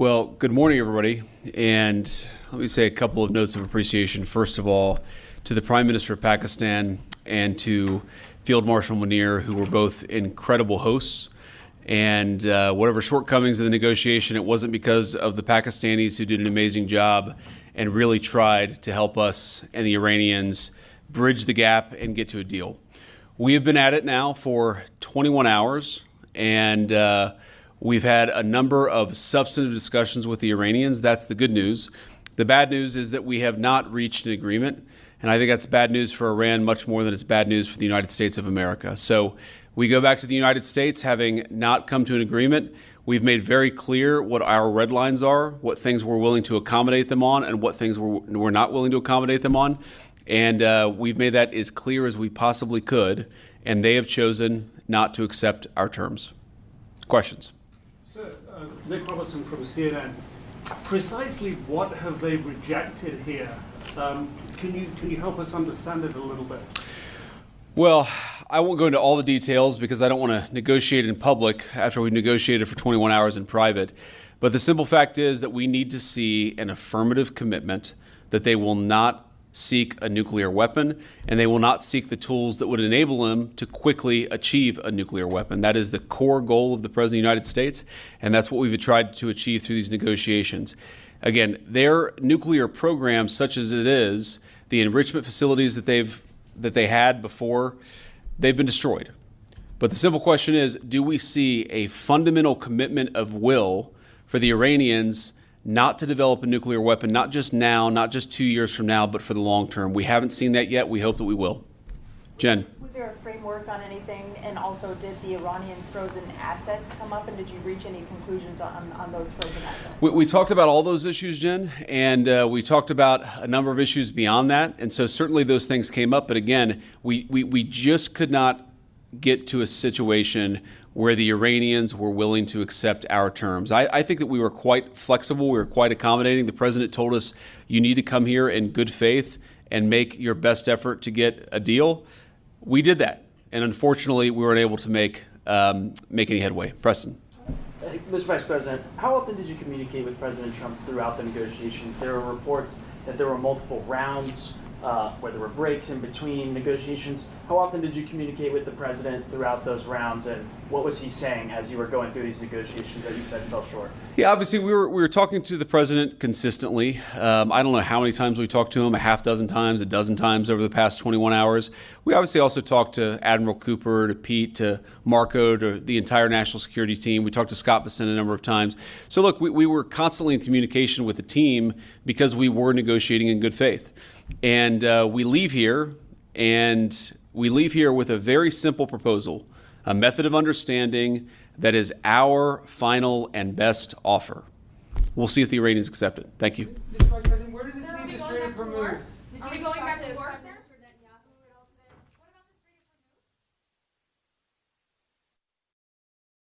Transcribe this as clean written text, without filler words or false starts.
Well, good morning, everybody. And let me say a couple of notes of appreciation. First of all, to the Prime Minister of Pakistan and to Field Marshal Munir, who were both incredible hosts. And whatever shortcomings in the negotiation, it wasn't because of the Pakistanis, who did an amazing job and really tried to help us and the Iranians bridge the gap and get to a deal. We have been at it now for 21 hours, and we've had a number of substantive discussions with the Iranians. That's the good news. The bad news is that we have not reached an agreement, and I think that's bad news for Iran much more than it's bad news for the United States of America. So we go back to the United States having not come to an agreement. We've made very clear what our red lines are, what things we're willing to accommodate them on, and what things we're not willing to accommodate them on. And we've made that as clear as we possibly could, and they have chosen not to accept our terms. Questions? Sir, Nick Robertson from CNN. Precisely what have they rejected here? Can you help us understand it a little bit? Well, I won't go into all the details because I don't want to negotiate in public after we negotiated for 21 hours in private. But the simple fact is that we need to see an affirmative commitment that they will not seek a nuclear weapon, and they will not seek the tools that would enable them to quickly achieve a nuclear weapon. That is the core goal of the President of the United States, and that's what we've tried to achieve through these negotiations. Again, their nuclear program, such as it is, the enrichment facilities that they had before, they've been destroyed. But the simple question is, do we see a fundamental commitment of will for the Iranians not to develop a nuclear weapon, not just now, not just 2 years from now, but for the long term? We haven't seen that yet. We hope that we will. Jen. Was there a framework on anything? And also, did the Iranian frozen assets come up? And did you reach any conclusions on those frozen assets? We talked about all those issues, Jen, and we talked about a number of issues beyond that. And so certainly those things came up. But again, we just could not get to a situation where the Iranians were willing to accept our terms. I think that we were quite flexible. We were quite accommodating. The president told us, you need to come here in good faith and make your best effort to get a deal. We did that. And unfortunately, we weren't able to make any headway. Preston. Mr. Vice President, how often did you communicate with President Trump throughout the negotiations? There were reports that there were multiple rounds, where there were breaks in between negotiations. How often did you communicate with the president throughout those rounds, and what was he saying as you were going through these negotiations that you said fell short? Yeah, obviously we were talking to the president consistently. I don't know how many times we talked to him, a half dozen times, a dozen times over the past 21 hours. We obviously also talked to Admiral Cooper, to Pete, to Marco, to the entire national security team. We talked to Scott Bessent a number of times. So look, we were constantly in communication with the team because we were negotiating in good faith. And we leave here with a very simple proposal, a method of understanding that is our final and best offer. We'll see if the Iranians accept it. Thank you. Mr. Vice President, where does this leave the Strait of Hormuz? Are we going back to war, sir?